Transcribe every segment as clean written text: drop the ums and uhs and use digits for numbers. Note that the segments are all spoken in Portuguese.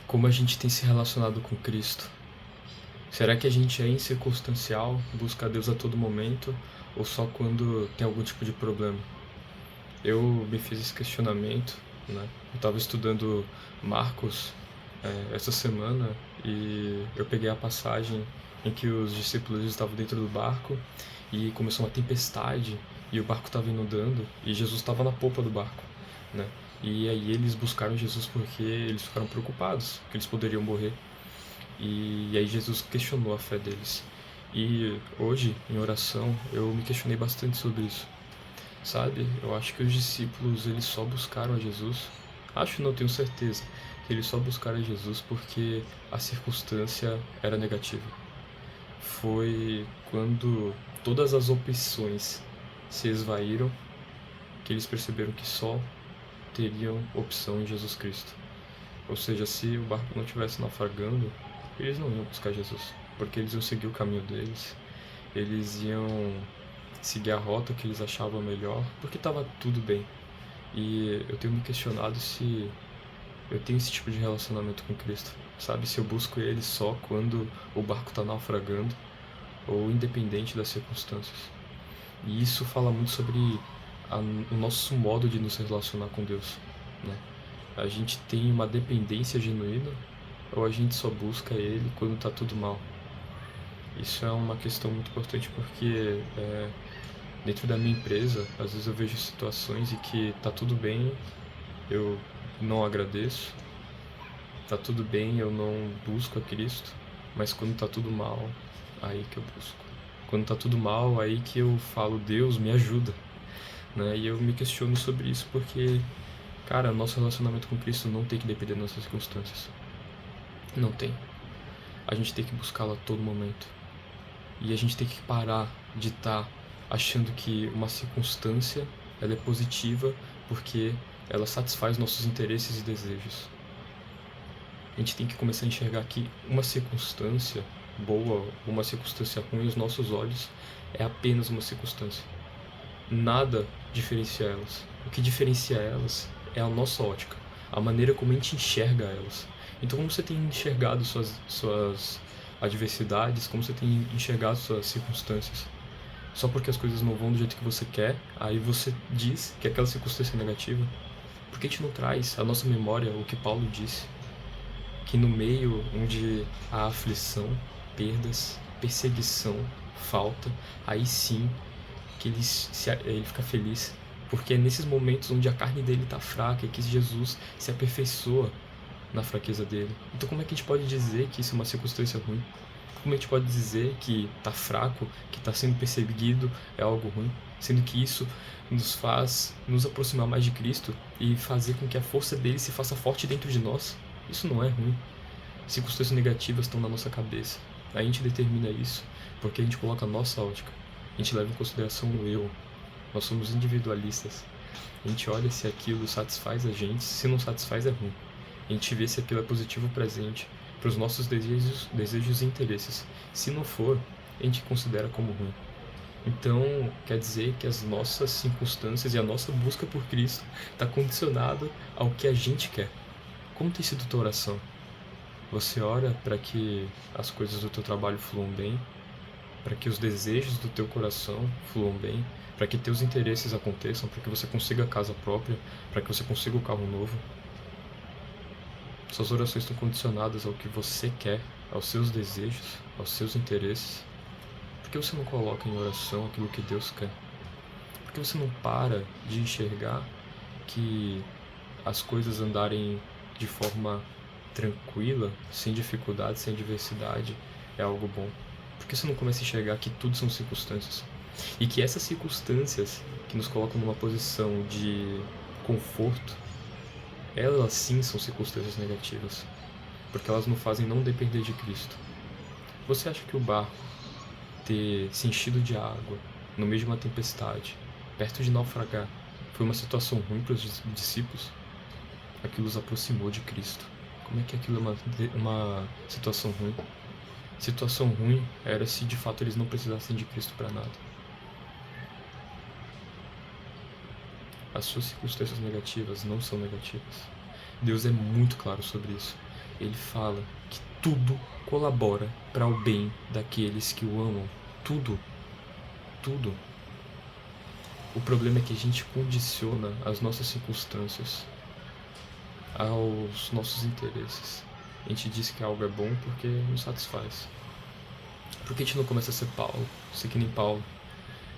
Como a gente tem se relacionado com Cristo? Será que a gente é incircunstancial, busca a Deus a todo momento, ou só quando tem algum tipo de problema? Eu me fiz esse questionamento, né? Eu estava estudando Marcos essa semana e eu peguei a passagem em que os discípulos estavam dentro do barco e começou uma tempestade e o barco estava inundando e Jesus estava na popa do barco, né? E aí eles buscaram Jesus porque eles ficaram preocupados que eles poderiam morrer. E aí Jesus questionou a fé deles. E hoje, em oração, eu me questionei bastante sobre isso. Sabe, eu acho que os discípulos eles só buscaram a Jesus. Acho, não tenho certeza, que eles só buscaram a Jesus porque a circunstância era negativa. Foi quando todas as opções se esvaíram que eles perceberam que só teriam opção em Jesus Cristo. Ou seja, se o barco não estivesse naufragando, eles não iam buscar Jesus, porque eles iam seguir o caminho deles, eles iam seguir a rota que eles achavam melhor, porque estava tudo bem. E eu tenho me questionado se eu tenho esse tipo de relacionamento com Cristo, sabe? Se eu busco Ele só quando o barco está naufragando, ou independente das circunstâncias. E isso fala muito sobre o nosso modo de nos relacionar com Deus, né? A gente tem uma dependência genuína ou a gente só busca Ele quando está tudo mal? Isso é uma questão muito importante porque dentro da minha empresa, às vezes eu vejo situações em que tá tudo bem, eu não agradeço, tá tudo bem, eu não busco a Cristo, mas quando tá tudo mal, aí que eu busco. Quando tá tudo mal, aí que eu falo, Deus, me ajuda, né? E eu me questiono sobre isso porque, cara, nosso relacionamento com Cristo não tem que depender das nossas circunstâncias. Não tem. A gente tem que buscá-lo a todo momento. E a gente tem que parar de estar achando que uma circunstância ela é positiva porque ela satisfaz nossos interesses e desejos. A gente tem que começar a enxergar que uma circunstância boa ou uma circunstância ruim aos nossos olhos é apenas uma circunstância. Nada diferencia elas. O que diferencia elas é a nossa ótica, a maneira como a gente enxerga elas. Então, como você tem enxergado suas adversidades, como você tem enxergado suas circunstâncias? Só porque as coisas não vão do jeito que você quer, aí você diz que aquela circunstância é negativa? Por que a gente não traz à nossa memória o que Paulo disse? Que no meio onde há aflição, perdas, perseguição, falta, aí sim que ele fica feliz, porque é nesses momentos onde a carne dele está fraca e que Jesus se aperfeiçoa na fraqueza dele. Então como é que a gente pode dizer que isso é uma circunstância ruim? Como a gente pode dizer que está fraco, que está sendo perseguido é algo ruim? Sendo que isso nos faz nos aproximar mais de Cristo e fazer com que a força dele se faça forte dentro de nós. Isso não é ruim. Circunstâncias negativas estão na nossa cabeça. A gente determina isso porque a gente coloca a nossa ótica. A gente leva em consideração o eu. Nós somos individualistas. A gente olha se aquilo satisfaz a gente, se não satisfaz é ruim. A gente vê se aquilo é positivo para a gente, para os nossos desejos e interesses. Se não for, a gente considera como ruim. Então, quer dizer que as nossas circunstâncias e a nossa busca por Cristo está condicionado ao que a gente quer. Como tem sido tua oração? Você ora para que as coisas do teu trabalho fluam bem, para que os desejos do teu coração fluam bem, para que teus interesses aconteçam, para que você consiga a casa própria, para que você consiga o carro novo. Suas orações estão condicionadas ao que você quer, aos seus desejos, aos seus interesses. Por que você não coloca em oração aquilo que Deus quer? Por que você não para de enxergar que as coisas andarem de forma tranquila, sem dificuldade, sem adversidade, é algo bom? Por que você não começa a enxergar que tudo são circunstâncias? E que essas circunstâncias que nos colocam numa posição de conforto, elas sim são circunstâncias negativas, porque elas nos fazem não depender de Cristo. Você acha que o barco ter se enchido de água no meio de uma tempestade, perto de naufragar, foi uma situação ruim para os discípulos? Aquilo os aproximou de Cristo. Como é que aquilo é uma situação ruim? Situação ruim era se de fato eles não precisassem de Cristo para nada. As suas circunstâncias negativas não são negativas. Deus é muito claro sobre isso. ele fala que tudo colabora para o bem daqueles que o amam. Tudo. Tudo. O problema é que a gente condiciona as nossas circunstâncias aos nossos interesses. A gente diz que algo é bom porque nos satisfaz. Por que a gente não começa a ser Paulo? Ser que nem Paulo,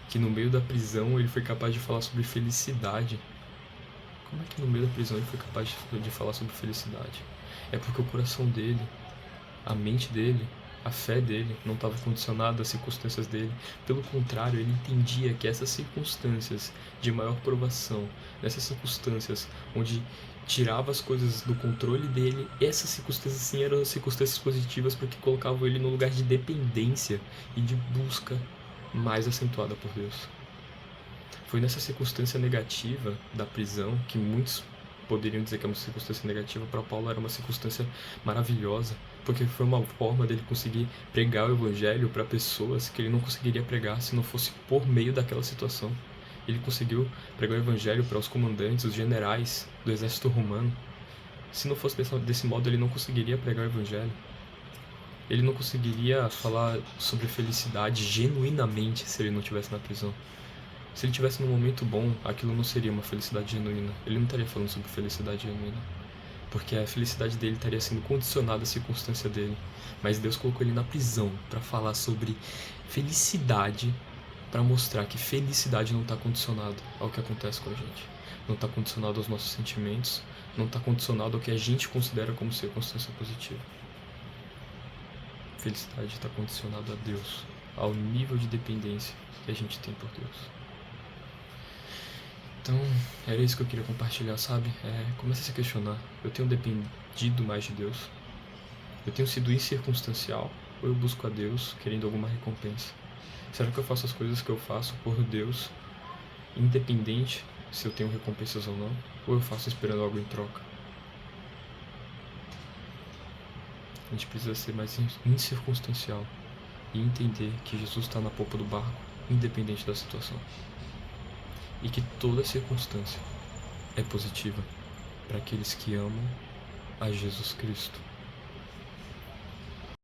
que no meio da prisão ele foi capaz de falar sobre felicidade. Como é que no meio da prisão ele foi capaz de falar sobre felicidade? É porque o coração dele, a mente dele, a fé dele não estava condicionada às circunstâncias dele. Pelo contrário, ele entendia que essas circunstâncias de maior provação, nessas circunstâncias onde tirava as coisas do controle dele, essas circunstâncias sim eram circunstâncias positivas porque colocavam ele no lugar de dependência e de busca mais acentuada por Deus. Foi nessa circunstância negativa da prisão, que muitos poderiam dizer que é uma circunstância negativa, para Paulo era uma circunstância maravilhosa, porque foi uma forma dele conseguir pregar o evangelho para pessoas que ele não conseguiria pregar se não fosse por meio daquela situação. Ele conseguiu pregar o evangelho para os comandantes, os generais do exército romano. Se não fosse desse modo, ele não conseguiria pregar o evangelho. Ele não conseguiria falar sobre felicidade genuinamente se ele não estivesse na prisão. Se ele estivesse num momento bom, aquilo não seria uma felicidade genuína. Ele não estaria falando sobre felicidade genuína. Porque a felicidade dele estaria sendo condicionada à circunstância dele. Mas Deus colocou ele na prisão para falar sobre felicidade, para mostrar que felicidade não está condicionada ao que acontece com a gente. Não está condicionado aos nossos sentimentos, não está condicionado ao que a gente considera como circunstância positiva. Felicidade está condicionada a Deus, ao nível de dependência que a gente tem por Deus. Então, era isso que eu queria compartilhar, sabe? Comece a se questionar. Eu tenho dependido mais de Deus? Eu tenho sido incircunstancial? Ou eu busco a Deus querendo alguma recompensa? Será que eu faço as coisas que eu faço por Deus, independente se eu tenho recompensas ou não? Ou eu faço esperando algo em troca? A gente precisa ser mais incircunstancial e entender que Jesus está na popa do barco, independente da situação. E que toda circunstância é positiva para aqueles que amam a Jesus Cristo.